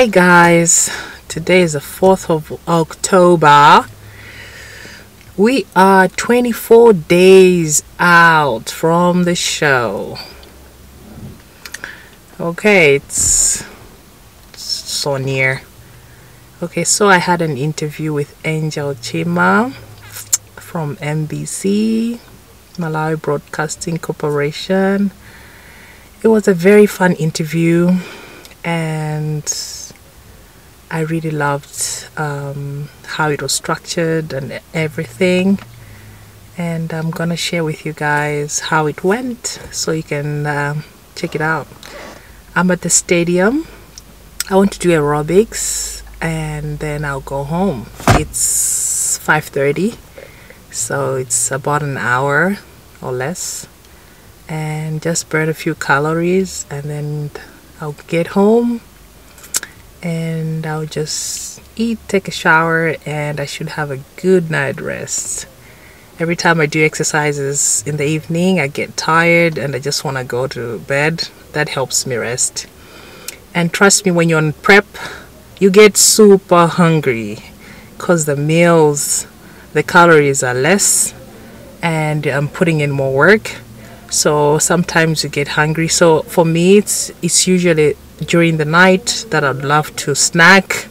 Hey guys, today is the 4th of October. We are 24 days out from the show. Okay, it's so near. Okay, so I had an interview with Angel CHIMA from MBC, Malawi Broadcasting Corporation. It was a very fun interview and I really loved how it was structured and everything, and I'm gonna share with you guys how it went so you can check it out. I'm at the stadium. I want to do aerobics and then I'll go home. It's 5:30, so it's about an hour or less, and just burn a few calories, and then I'll get home and I'll just eat, take a shower, and I should have a good night rest. Every time I do exercises in the evening, I get tired and I just want to go to bed. That helps me rest. And trust me, when you're on prep, you get super hungry because the meals, the calories are less and I'm putting in more work. So sometimes you get hungry. So for me, it's usually during the night that I'd love to snack.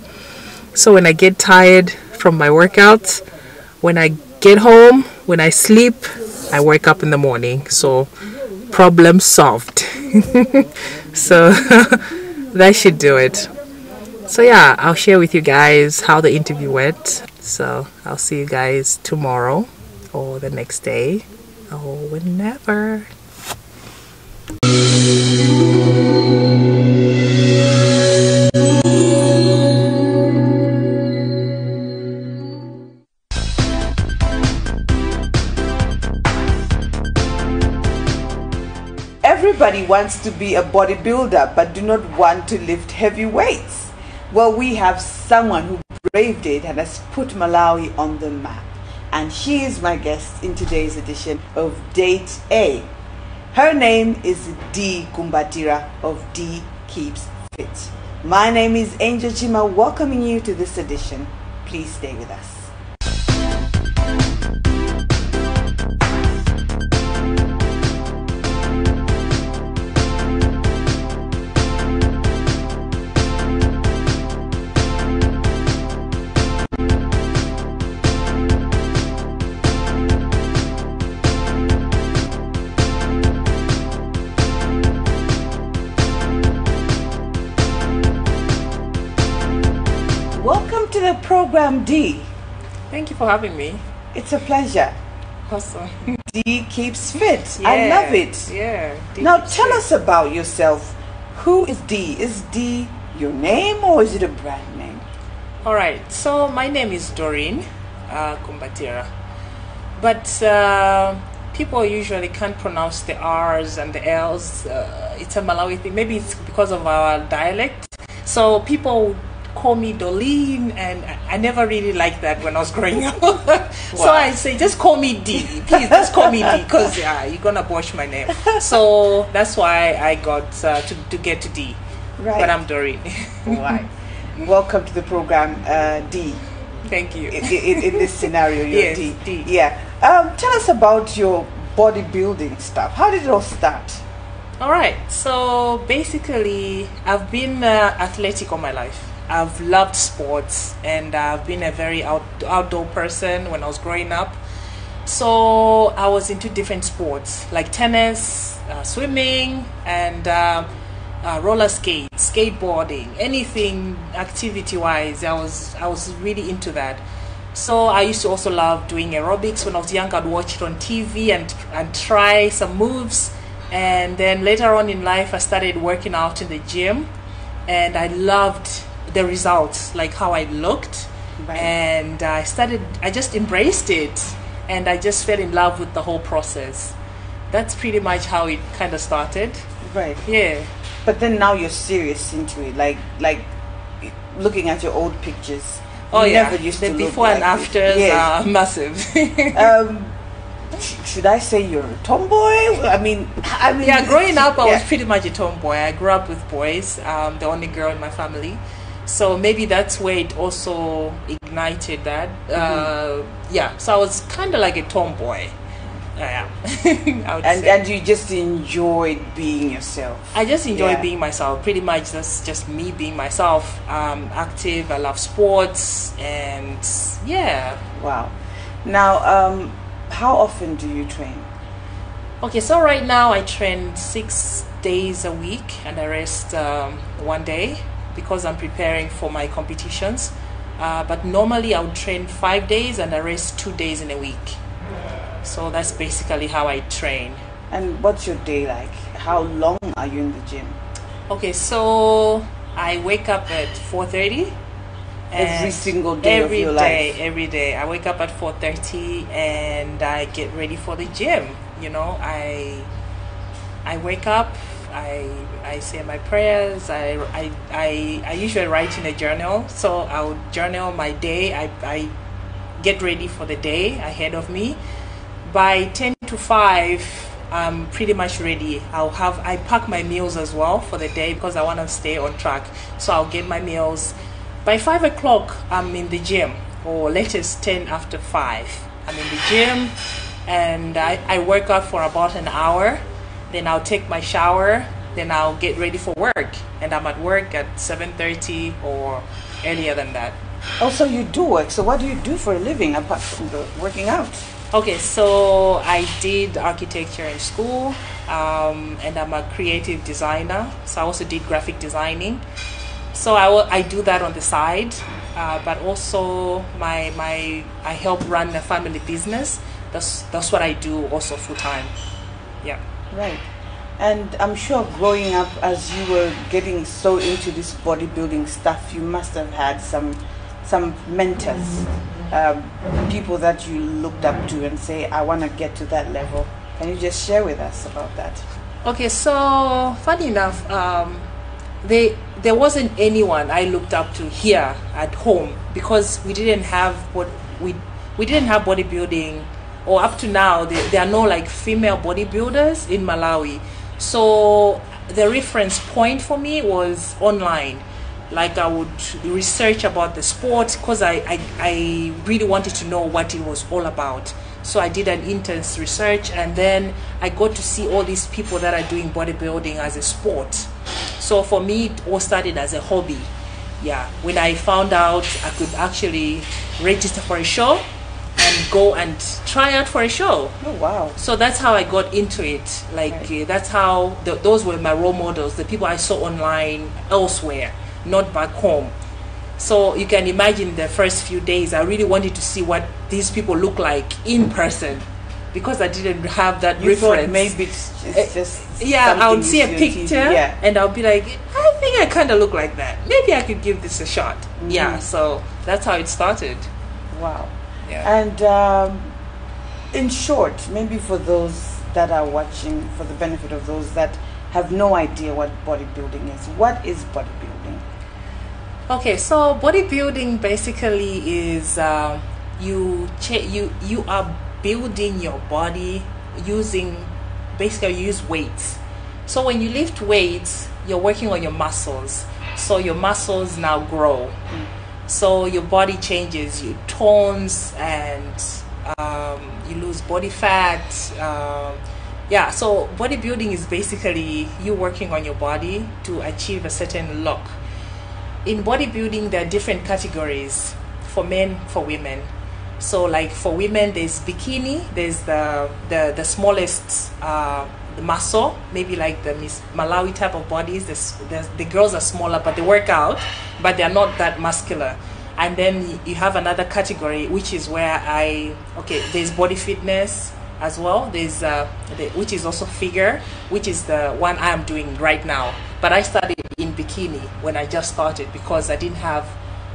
So when I get tired from my workouts, when I get home, when I sleep, I wake up in the morning. So problem solved. So that should do it. So yeah, I'll share with you guys how the interview went. So I'll see you guys tomorrow or the next day or whenever. Everybody wants to be a bodybuilder but do not want to lift heavy weights. Well, we have someone who braved it and has put Malawi on the map. And she is my guest in today's edition of Date A. Her name is Dee Kumbatira of Dee Keeps Fit. My name is Angel CHIMA, welcoming you to this edition. Please stay with us. Welcome to the program, Dee. Thank you for having me. It's a pleasure. Awesome. Dee Keeps Fit. Yeah, I love it. Yeah. Now tell us about yourself. Who is Dee? Is Dee your name or is it a brand name? All right. So my name is Doreen Kumbatira, but people usually can't pronounce the R's and the L's. It's a Malawi thing. Maybe it's because of our dialect. So people call me Dolene, and I never really liked that when I was growing up. So I say, just call me Dee. Please, just call me Dee, because you're gonna botch my name. So that's why I got to get to Dee. Right. But I'm Doreen. Right. Welcome to the program, Dee. Thank you. In this scenario, you're Yes, Dee. Dee. Yeah. Tell us about your bodybuilding stuff. How did it all start? All right. So basically, I've been athletic all my life. I've loved sports and I've been a very outdoor person when I was growing up. So I was into different sports like tennis, swimming, and roller skates, skateboarding, anything activity-wise. I was really into that. So I used to also love doing aerobics. When I was young, I'd watch it on TV and try some moves. And then later on in life, I started working out in the gym, and I loved the results, like how I looked. Right. And I just embraced it, and I just fell in love with the whole process. That's pretty much how it kind of started. Right. Yeah. But then now you're serious into it, like looking at your old pictures. Oh you yeah, never used the to before look and like afters are massive. Should I say you're a tomboy? I mean, yeah. Growing up, I was pretty much a tomboy. I grew up with boys. The only girl in my family, So maybe that's where it also ignited that. Yeah, so I was kind of like a tomboy. Yeah, I would say. And you just enjoyed being yourself. I just enjoy being myself. Pretty much that's just me being myself. Active, I love sports, and yeah. Wow. Now, how often do you train? Okay, so right now I train 6 days a week and I rest 1 day because I'm preparing for my competitions. But normally I would train 5 days and I rest 2 days in a week. So that's basically how I train. And what's your day like? How long are you in the gym? Okay, so I wake up at 4:30. Every single day of your life? Every day. I wake up at 4:30 and I get ready for the gym. You know, I wake up, I say my prayers, I usually write in a journal. So I'll journal my day. I get ready for the day ahead of me. By 10 to 5, I'm pretty much ready. I pack my meals as well for the day because I want to stay on track. So I'll get my meals. By 5 o'clock, I'm in the gym, or latest 10 after 5. I'm in the gym and I work out for about an hour. Then I'll take my shower. Then I'll get ready for work. And I'm at work at 7:30 or earlier than that. Also, you do work. So what do you do for a living apart from the working out? Okay, so I did architecture in school, and I'm a creative designer. So I also did graphic designing. So I do that on the side, but also I help run a family business. That's what I do also full time. Yeah. Right. And I'm sure growing up, as you were getting so into this bodybuilding stuff, you must have had some mentors, people that you looked up to and say, I want to get to that level. Can you just share with us about that? Okay, so funny enough, there wasn't anyone I looked up to here at home because we didn't have we didn't have bodybuilding, or up to now there are no like female bodybuilders in Malawi. So the reference point for me was online. Like I would research about the sport because I really wanted to know what it was all about. So I did an intense research, and then I got to see all these people that are doing bodybuilding as a sport. So for me, it all started as a hobby. Yeah, when I found out I could actually register for a show and go and try out for a show. Oh wow! So that's how I got into it. Like Right. that's how those were my role models, the people I saw online elsewhere, not back home. So you can imagine the first few days I really wanted to see what these people look like in person because I didn't have that You reference. thought maybe it's just Yeah, I would something see you a on picture TV. Yeah. and I'll be like, I think I kind of look like that. Maybe I could give this a shot. Yeah, so that's how it started. Wow. Yeah. And in short, maybe for those that are watching, for the benefit of those that have no idea what bodybuilding is, what is bodybuilding? Okay, so bodybuilding basically is you are building your body using, basically you use weights. So when you lift weights, you're working on your muscles. So your muscles now grow. So your body changes, you tones, and you lose body fat. Yeah, so bodybuilding is basically you working on your body to achieve a certain look. In bodybuilding, there are different categories for men, for women. So like for women, there's bikini, there's the smallest the muscle, maybe like the Miss Malawi type of bodies. The girls are smaller, but they work out, but they're not that muscular. And then you have another category, which is where there's body fitness as well. There's which is also figure, which is the one I am doing right now. But I started in bikini when I just started because I didn't have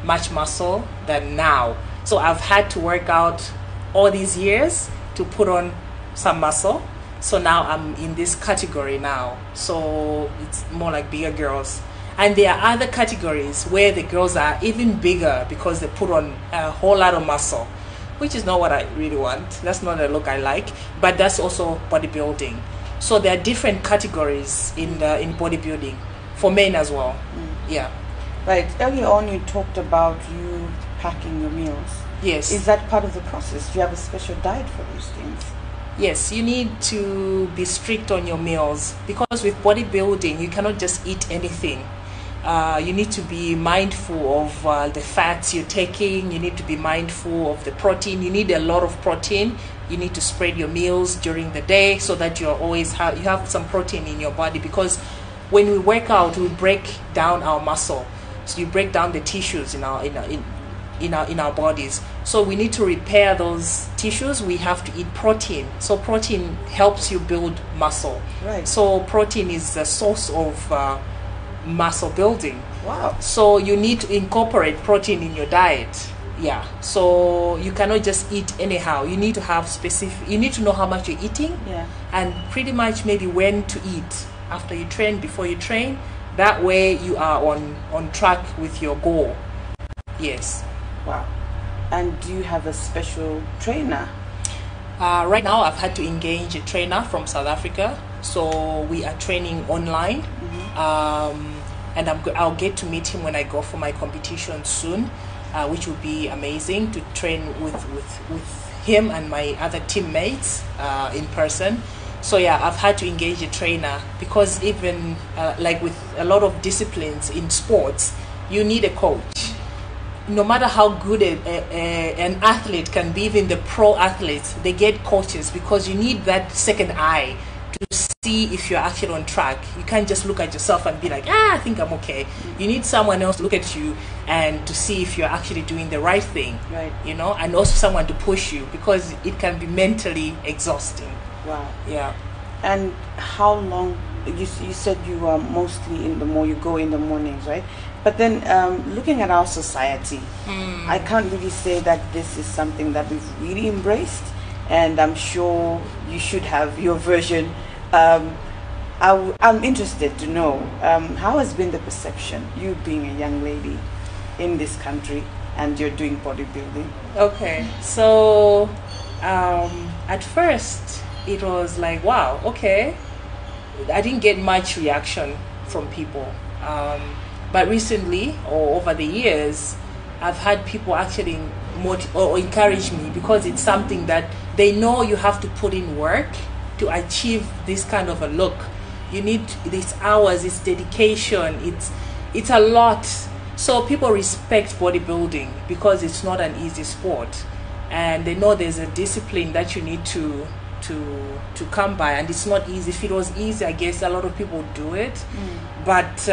much muscle than now. So I've had to work out all these years to put on some muscle. So now I'm in this category now. So it's more like bigger girls. And there are other categories where the girls are even bigger because they put on a whole lot of muscle, which is not what I really want. That's not the look I like, but that's also bodybuilding. So there are different categories in bodybuilding for men as well. Yeah. Right. Earlier on, you talked about you packing your meals. Yes. Is that part of the process? Do you have a special diet for those things? Yes, you need to be strict on your meals, because with bodybuilding, you cannot just eat anything. You need to be mindful of the fats you're taking. You need to be mindful of the protein. You need a lot of protein. You need to spread your meals during the day so that you have some protein in your body, because when we work out, we break down our muscle. So you break down the tissues in our bodies. So we need to repair those tissues. We have to eat protein. So protein helps you build muscle. Right. So protein is the source of muscle building. Wow. So you need to incorporate protein in your diet. Yeah. So you cannot just eat anyhow. You need to have specific. You need to know how much you're eating. Yeah. And pretty much maybe when to eat after you train, before you train. That way you are on track with your goal. Yes. Wow. And do you have a special trainer? Right now, I've had to engage a trainer from South Africa, so we are training online. And I'll get to meet him when I go for my competition soon, which will be amazing to train with him and my other teammates in person. So yeah, I've had to engage a trainer, because even like with a lot of disciplines in sports, you need a coach. No matter how good an athlete can be, even the pro athletes, they get coaches, because you need that second eye to see if you're actually on track. You can't just look at yourself and be like, I think I'm okay. You need someone else to look at you and to see if you're actually doing the right thing. Right. You know, and also someone to push you, because it can be mentally exhausting. Wow. Yeah. And how long? You said you are mostly you go in the mornings, right? But then looking at our society, I can't really say that this is something that we've really embraced, and I'm sure you should have your version. I'm interested to know how has been the perception, you being a young lady in this country and you're doing bodybuilding? Okay, so at first it was like, wow, okay. I didn't get much reaction from people. But recently, or over the years, I've had people actually encourage me, because it's something that they know you have to put in work to achieve this kind of a look. You need these hours, it's dedication, it's a lot. So people respect bodybuilding because it's not an easy sport, and they know there's a discipline that you need to come by, and it's not easy. If it was easy, I guess a lot of people would do it, but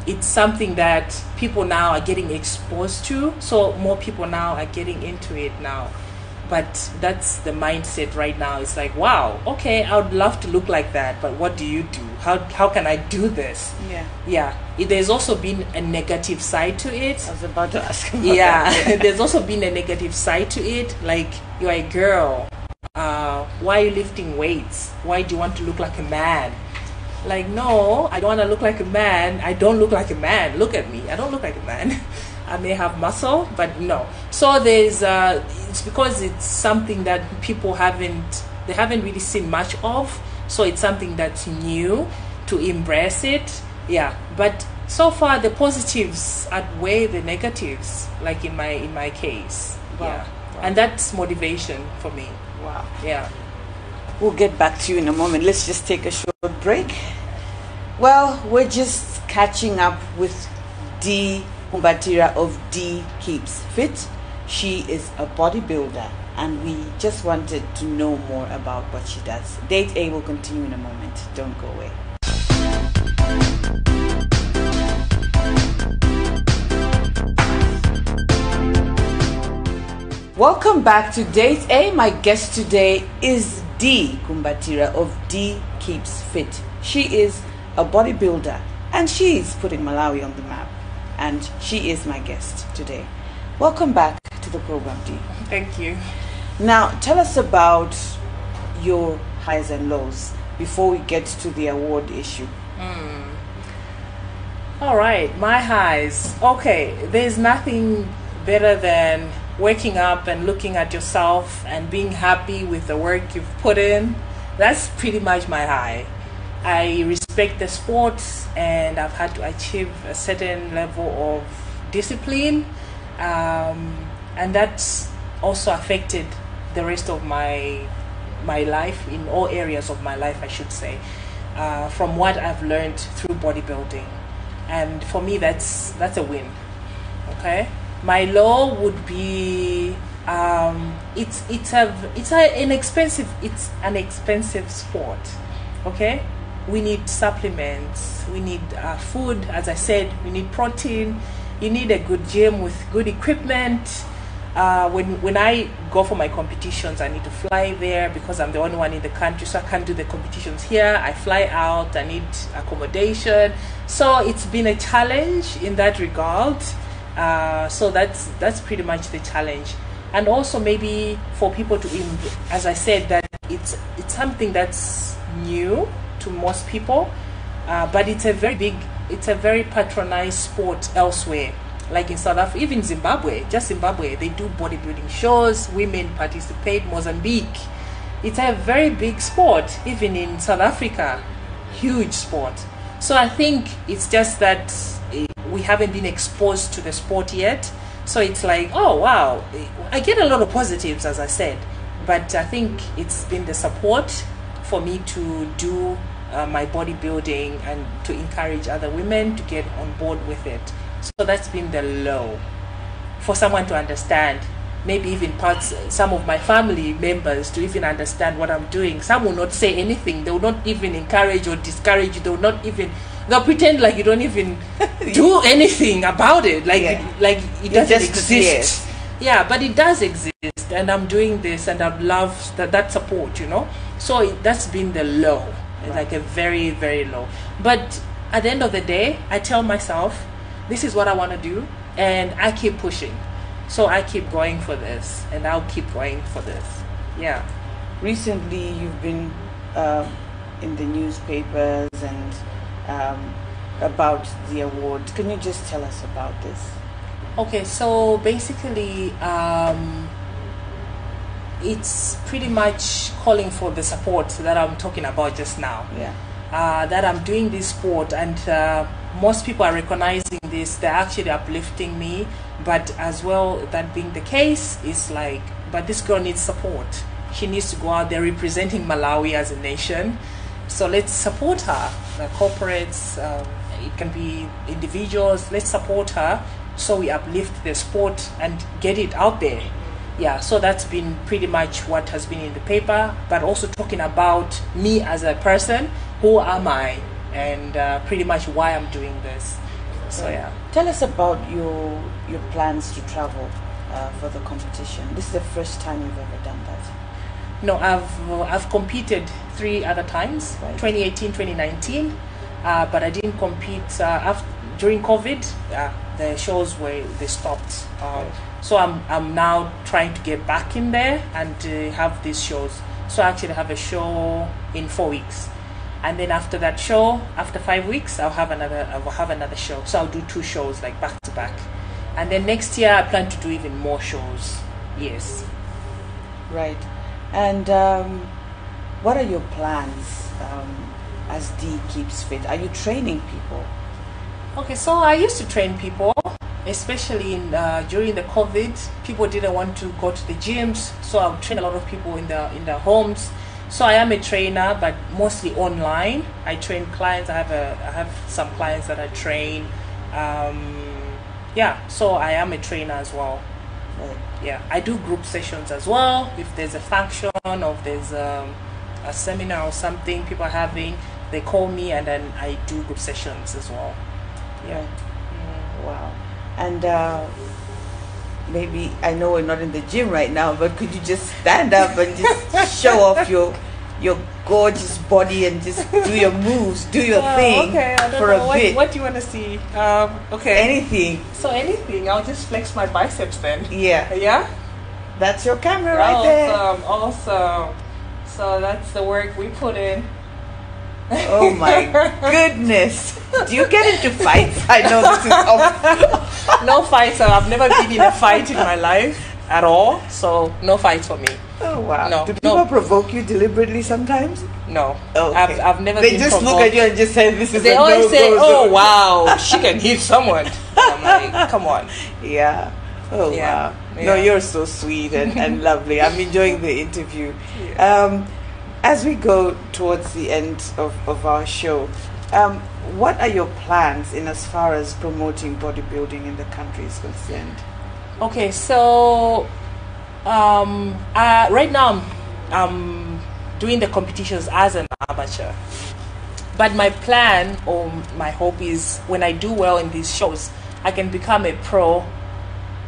it's something that people now are getting exposed to, so more people now are getting into it now. But that's the mindset right now. It's like, wow, okay, I would love to look like that, but what do you do? How can I do this? Yeah. There's also been a negative side to it. I was about to ask about that. There's also been a negative side to it. Like, you're a girl. Why are you lifting weights? Why do you want to look like a man? Like, no, I don't want to look like a man. I don't look like a man. Look at me. I don't look like a man. I may have muscle, but no. So there's it's because it's something that people haven't really seen much of. So it's something that's new to embrace it. Yeah, but so far the positives outweigh the negatives. Like in my case. Wow. Yeah, wow. And that's motivation for me. Wow. Yeah. We'll get back to you in a moment. Let's just take a short break. Well, we're just catching up with Dee Kumbatira of D Keeps Fit. She is a bodybuilder, and we just wanted to know more about what she does. Date A will continue in a moment. Don't go away. Welcome back to Date A. My guest today is Dee Kumbatira of D Keeps Fit. She is a bodybuilder, and she is putting Malawi on the map. And she is my guest today. Welcome back to the program, Dee. Thank you. Now, tell us about your highs and lows before we get to the award issue. All right, my highs. Okay, there's nothing better than waking up and looking at yourself and being happy with the work you've put in. That's pretty much my high. I respect the sports, and I've had to achieve a certain level of discipline, and that's also affected the rest of my life, in all areas of my life, I should say, from what I've learned through bodybuilding. And for me, that's a win. Okay, my law would be it's an expensive sport. Okay, we need supplements, we need food, as I said, we need protein, you need a good gym with good equipment. When I go for my competitions, I need to fly there because I'm the only one in the country, so I can't do the competitions here. I fly out, I need accommodation, so it's been a challenge in that regard. So that's pretty much the challenge. And also maybe for people to, as I said, that it's something that's new to most people, but it's a very patronized sport elsewhere. Like in South Africa, even Zimbabwe, they do bodybuilding shows, women participate, Mozambique. It's a very big sport, even in South Africa, huge sport. So I think it's just that we haven't been exposed to the sport yet. So it's like, oh wow, I get a lot of positives, as I said, but I think it's been the support for me to do my bodybuilding and to encourage other women to get on board with it. So that's been the low for someone to understand. Maybe even some of my family members to even understand what I'm doing. Some will not say anything. They will not even encourage or discourage you. They'll pretend like you don't even do anything about it. Like it doesn't exist. Yeah, but it does exist, and I'm doing this, and I've loved that support, So that's been the low, like a very, very low. But at the end of the day, I tell myself, this is what I want to do, and I keep pushing. So I keep going for this, and I'll keep going for this. Yeah. Recently, you've been in the newspapers and about the awards. Can you just tell us about this? Okay, so basically, it's pretty much calling for the support that I'm talking about just now. Yeah. That I'm doing this sport, and most people are recognizing this. They're actually uplifting me, but as well, that being the case, is like, but this girl needs support. She needs to go out there representing Malawi as a nation. So let's support her. The corporates, it can be individuals. Let's support her so we uplift the sport and get it out there. Yeah, so that's been pretty much what has been in the paper, but also talking about me as a person. Who am I? And pretty much why I'm doing this. So yeah. Tell us about your plans to travel for the competition. This is the first time you've ever done that. No, I've competed 3 other times, right. 2018, 2019, but I didn't compete during COVID. The shows they stopped. Right. So I'm now trying to get back in there and have these shows. So I actually have a show in 4 weeks. And then after that show, after 5 weeks, I'll have another show. So I'll do 2 shows, like back to back. And then next year, I plan to do even more shows. Yes. Right. And what are your plans as Dee keeps fit? Are you training people? Okay, so I used to train people, especially during the COVID. People didn't want to go to the gyms, so I would train a lot of people in their homes. So I am a trainer, but mostly online. I train clients. I have some clients that I train. Yeah, so I am a trainer as well. Right. Yeah, I do group sessions as well. If there's a function or if there's a seminar or something people are having, they call me, and then I do group sessions as well. Yeah. Right. Wow. And maybe, I know we're not in the gym right now, but could you just stand up and just show off your gorgeous body and just do your moves, do your thing for a bit? What do you want to see? Okay. Anything. So anything. I'll just flex my biceps then. Yeah. Yeah? That's your camera right there. Awesome. So that's the work we put in. Oh my goodness. Do you get into fights? I know this is No fights. I've never been in a fight in my life. at all. So no fight for me. Oh wow! No, Do people no. provoke you deliberately sometimes? No, Okay. I've never. They been just provoked. look at you and just say, "This is." They a always say, no-go "Oh zone." wow, she can hit someone." I'm like, come on. Yeah. Oh Yeah. wow. Yeah. No, you're so sweet and lovely. I'm enjoying the interview. Yeah. As we go towards the end of our show, what are your plans in as far as promoting bodybuilding in the country is concerned? Okay, so right now I'm doing the competitions as an amateur. But my plan or my hope is when I do well in these shows, I can become a pro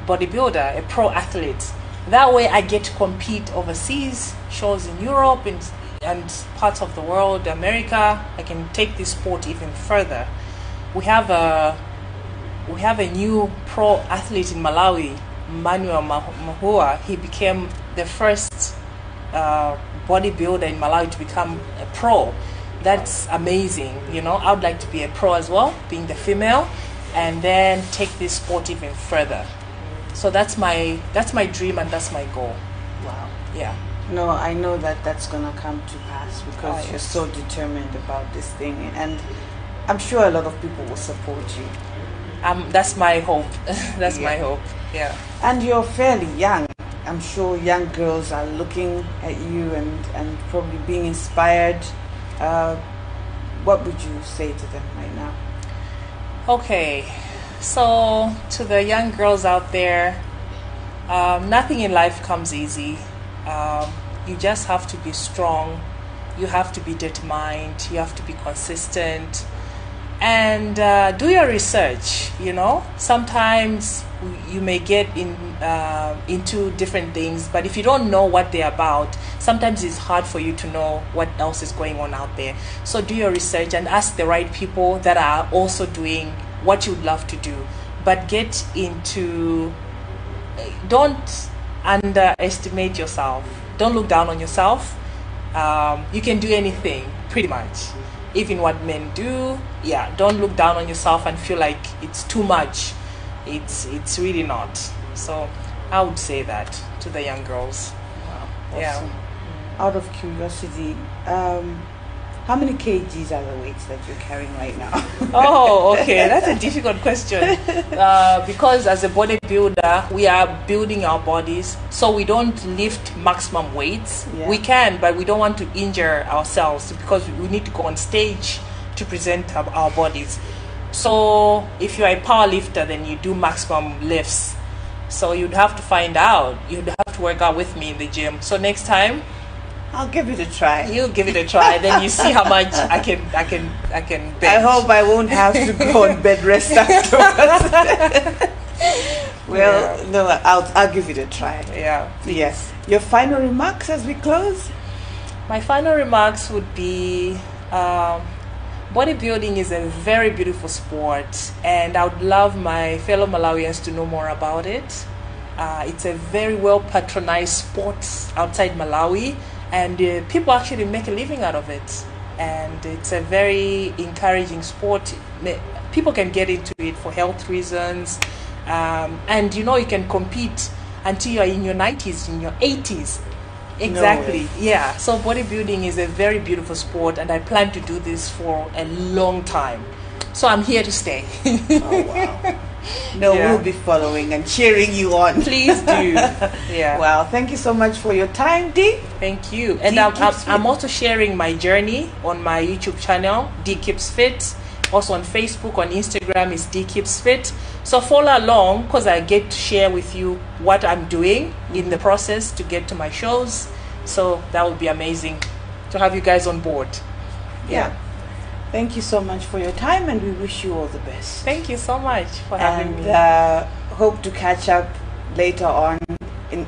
bodybuilder, a pro athlete. That way I get to compete overseas, shows in Europe and parts of the world, America. I can take this sport even further. We have a new pro athlete in Malawi, Manuel Mahua. He became the first bodybuilder in Malawi to become a pro. That's amazing. You know, I would like to be a pro as well, being the female, and then take this sport even further. So that's my dream and that's my goal. Wow. Yeah. No, I know that that's gonna come to pass because Oh, you're yes. so determined about this thing, and I'm sure a lot of people will support you. That's my hope. That's Yeah. my hope. Yeah. And you're fairly young. I'm sure young girls are looking at you and probably being inspired. What would you say to them right now? Okay. So to the young girls out there, nothing in life comes easy. You just have to be strong. You have to be determined. You have to be consistent. And do your research. You know, sometimes you may get into different things, but if you don't know what they're about, sometimes it's hard for you to know what else is going on out there. So do your research and ask the right people that are also doing what you'd love to do. But get into, don't underestimate yourself. Don't look down on yourself. You can do anything, pretty much. Even what men do. Yeah, don't look down on yourself and feel like it's too much. It's really not. So I would say that to the young girls. Wow. Awesome. Yeah. Out of curiosity, how many kgs are the weights that you're carrying right now? Oh, okay. That's a difficult question. Because as a bodybuilder, we are building our bodies, so we don't lift maximum weights. Yeah. We can, but we don't want to injure ourselves because we need to go on stage to present our bodies. So if you are a power lifter, then you do maximum lifts. So you'd have to find out. You'd have to work out with me in the gym. So next time, I'll give it a try. you'll give it a try. Then you see how much I can bench. I hope I won't have to go on bed rest afterwards. Well, Yeah. no, I'll give it a try. Yeah. Yes. Your final remarks as we close? My final remarks would be bodybuilding is a very beautiful sport, and I would love my fellow Malawians to know more about it. It's a very well patronized sport outside Malawi, and people actually make a living out of it. And it's a very encouraging sport. People can get into it for health reasons, and you know, you can compete until you're in your 90s, in your 80s. Exactly. No way. Yeah. So bodybuilding is a very beautiful sport, and I plan to do this for a long time. So I'm here to stay. Oh, wow. No, Yeah. we'll be following and cheering you on. Please do. Yeah. Wow, thank you so much for your time, Dee. Thank you. And Dee I'm Keeps Fit. I'm also sharing my journey on my YouTube channel, Dee Keeps Fit. Also on Facebook, on Instagram is Dee Keeps Fit. So follow along because I get to share with you what I'm doing in the process to get to my shows. So that would be amazing to have you guys on board. Yeah. Thank you so much for your time, and we wish you all the best. Thank you so much for having And me. hope to catch up later on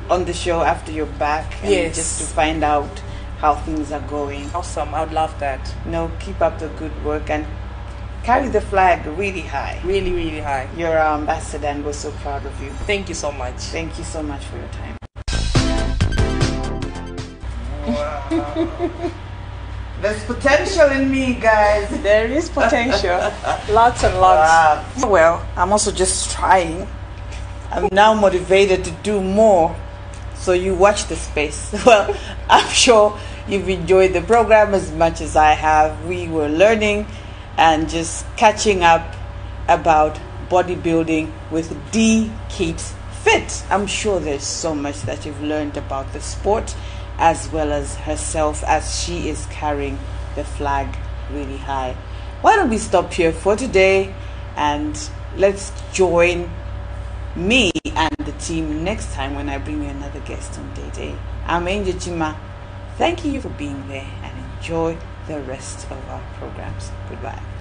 on the show after you're back, and Yes. just to find out how things are going. Awesome. I would love that. No, keep up the good work and carry the flag really high. Really, really high. You're our ambassador, and we're so proud of you. Thank you so much. Thank you so much for your time. There's potential in me, guys. There is potential. Lots and lots. Well, I'm also just trying. I'm now motivated to do more. So you watch the space. Well, I'm sure you've enjoyed the program as much as I have. We were learning and just catching up about bodybuilding with D Keeps Fit. I'm sure there's so much that you've learned about the sport as well as herself, as she is carrying the flag really high. Why don't we stop here for today, and let's join me and the team next time when I bring you another guest on Day Day. I'm Angel CHIMA. Thank you for being there, and enjoy the rest of our programs. Goodbye.